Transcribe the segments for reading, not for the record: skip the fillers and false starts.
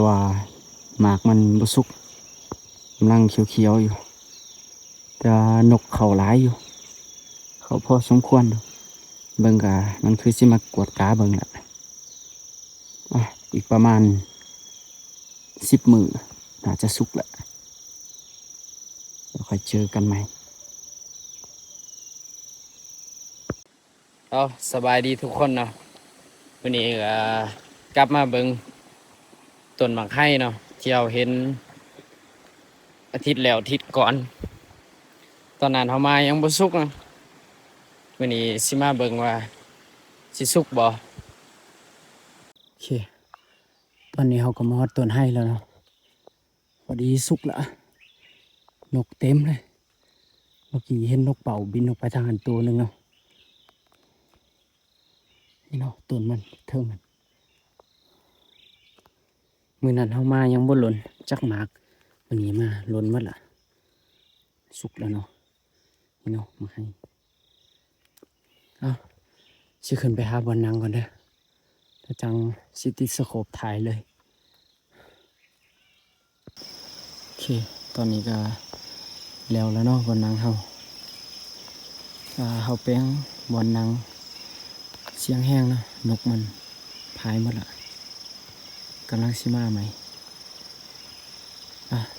ว่าหมากมันบ่สุกกำลังเขียวๆอยู่แต่นกเข้าหลายอยู่เขาพอสมควรเบิ่งก็มันคือสิมากวดกาเบิ่งล่ะอีกประมาณ10 มื้อน่าจะสุกแล้วแล้วค่อยเจอกันใหม่สบายดีทุกคนเนาะวันนี้กลับมาเบิ่งต้นหมากไข่เนาะที่เราเห็นอาทิตย์แล้วอาทิตย์ก่อนตอนนั้นเฮามายังบ่สุกนะวันนี้สิมาเบิ่งว่าสิสุกบ่โอเคตอนนี้เฮาก็มาฮอดต้นไห้แล้วเนาะพอดีสุกแล้วนกเต็มเลยเมื่อกี้เห็นนกเป่าบินออกไปทางหันตัวนึงเนาะนี่เนาะต้นมันเทิงมันมื้อนั้นเฮามายังบ่หล่นจักหมากวันนี้มาหล่นหมดละสุกแล้วเนาะนี่เนาะมาให้สิขึ้นไปหาบอนนางก่อนเด้อถ้าจังสิติดสโคปถ่ายเลยโอเคตอนนี้ก็แล้วเนาะบอนนางเฮาเป้งบอนนางเสียงแห้งเนาะนกมันพายหมดละกำลังสิมาใหม่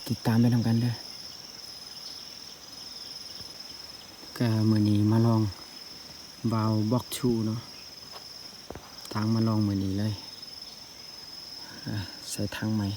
ติดตามไปทำกันเด้อก็มื้อนี้มาลองวาวบ็อกชูเนาะทางมาลองมื้อนี้เลยใส่ทางใหม่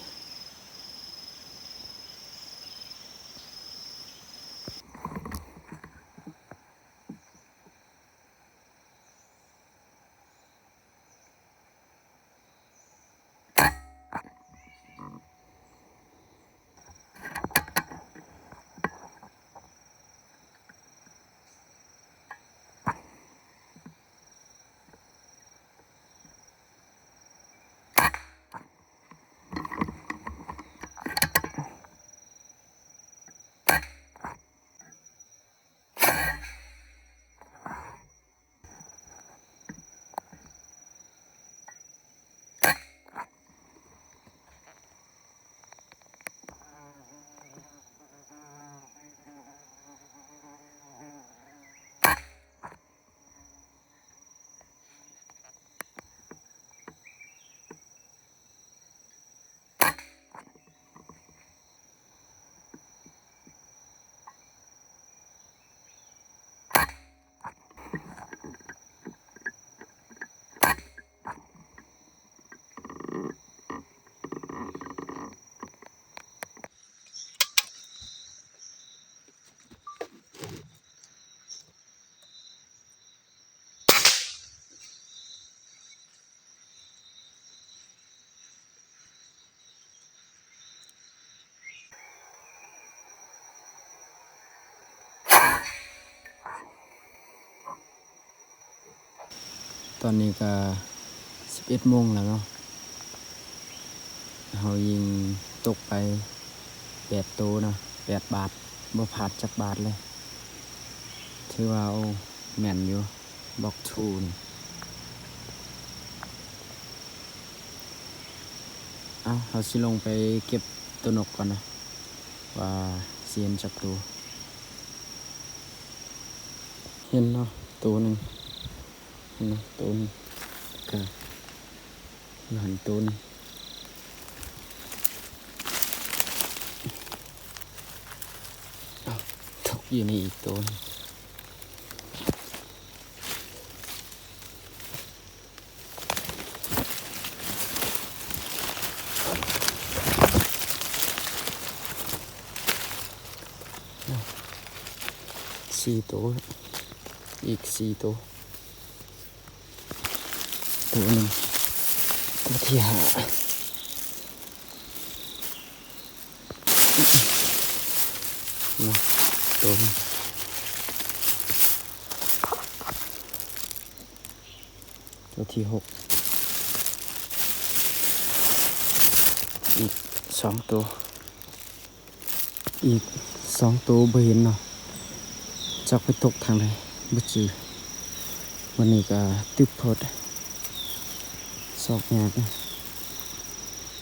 ตอนนี้ก็11 โมงแล้วเนาะเฮายิงตกไป8 ตัวเนาะ8 บาทบ่พลาดจักบาทเลยถือว่าแม่นอยู่บ็อกทูนี่เฮาสิลงไปเก็บตัวนกก่อนนะว่าสิเห็นจักตัวเห็นเนาะตัวนึงตัวนึงก็หันตัวนึงตกอยู่นี่อีกตัวนึง4 ตัวอีก4 ตัวตัวนึงตัวที่5เนาะตัวนึงตัวที่6อีก2 ตัวอีก2 ตัวบ่เห็นเนาะจักไปตกทางใดบ่จือวันนี้ก็ตึบโพดสอกแงก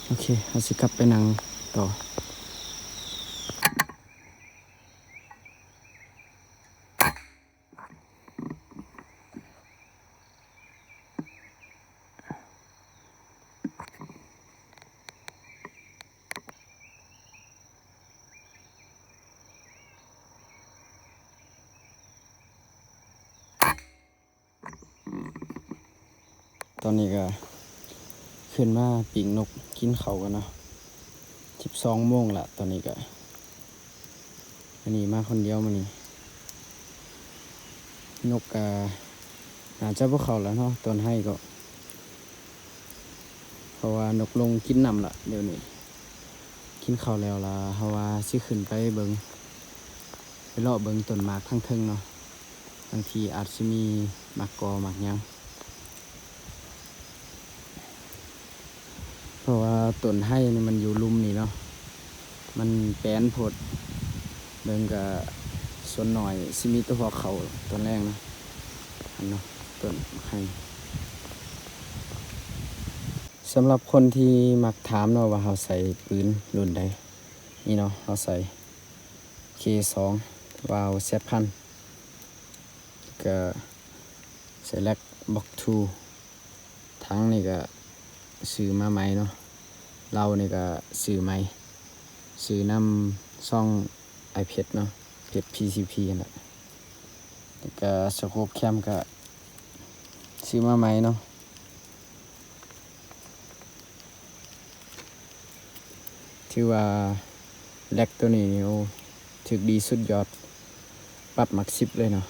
โอเคเราสิกลับไปนั่งต่อตอนนี้ก็ขึ้นมาปีกนกกินเขาวกันเนาะ12 โมงละตอนนี้ก็อันนี้มาคนเดียวมานี่นกก็อาจจะพวกเขาแล้วเนาะตอนให้ก็เพราะว่านกลงกินน้ำละเดี๋ยวนี้กินข้าวแล้วละเพราะว่าสิขึ้นไปเบิงไปเลาะเบิงต้นหมากทั้งเทิงเนาะบางทีอาจจะมีหมากกอหมากหยังเพราะว่าต้นให้นี่มันอยู่ลุ่มนี่เนาะมันแปนโพดเบิงก็ส่วนหน่อยสิมีตัวหัวเขาต้นแรกนะอันเนาะต้นให้สำหรับคนที่มักถามเนาะว่าเขาใส่ปืนรุ่นใดนี่เนาะเขาใส่ K2 วาวเซพันก็ใส่แลกบ็อกทูทั้งนี่ก็ซื้อมาใหม่เนาะเรานี่ก็ซื้อใหม่ซื้อนำซ่อง iPad เนาะเพชร PCP นั่นแหละแล้วก็สโคปแคมก็ซื้อมาใหม่เนาะถือว่าแลกตัวนี้นี่โอ้ถึกดีสุดยอดปรับมัก10เลยเนาะ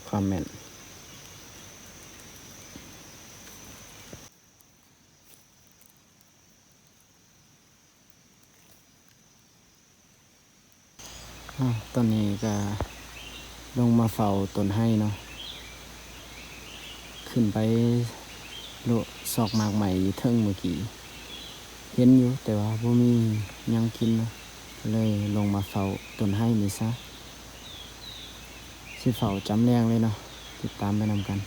ความแม่นตอนนี้ก็ลงมาเฝ้าต้นให้เนาะขึ้นไปโลซอกหมากใหม่อยู่เทิงเมื่อกี้เห็นอยู่แต่ว่าบ่มีหยังกินเนาะเลยลงมาเฝ้าต้นให้นี่ซะสิเฝ้าจำแรงเลยเนาะติดตามไปนำกัน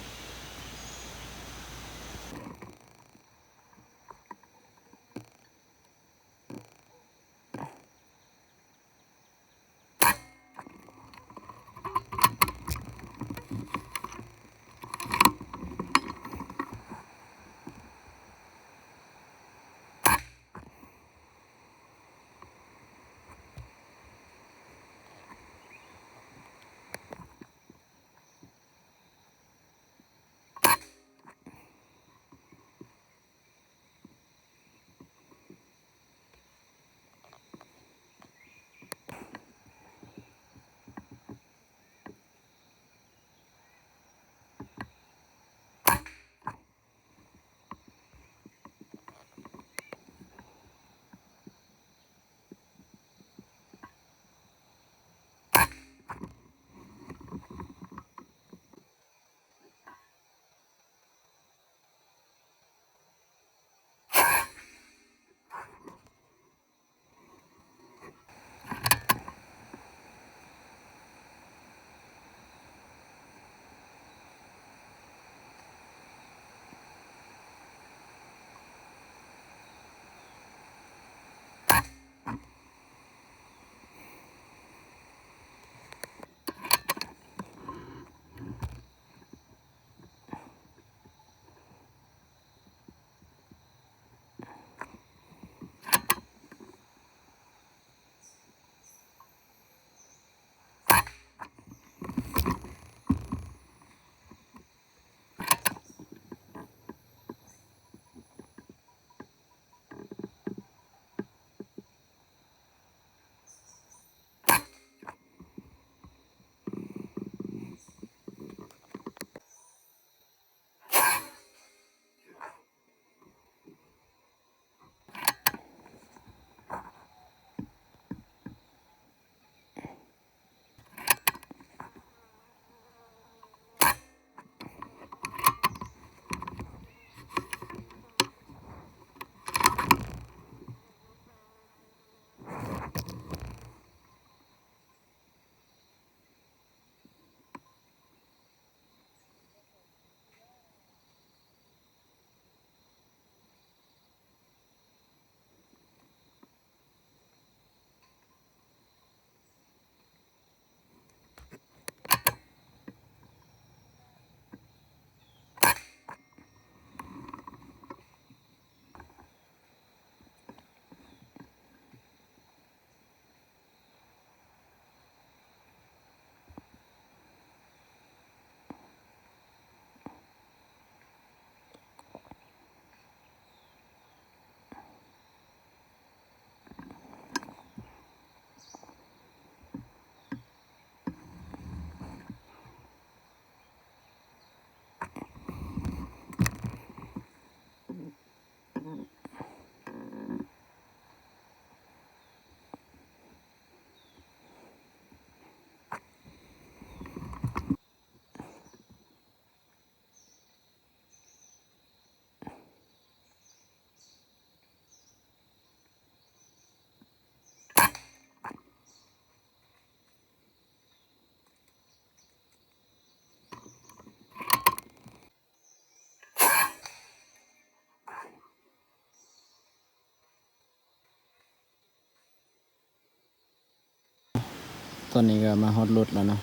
ตอนนี้ก็มาฮอดรถแล้วเนาะ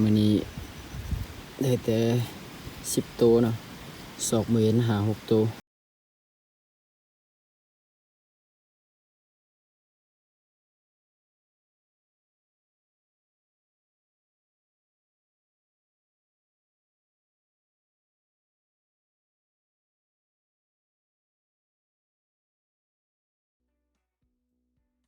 มื้อนี้ได้แต่10ตัวเนาะสอกมื้อเห็น5-6ตัว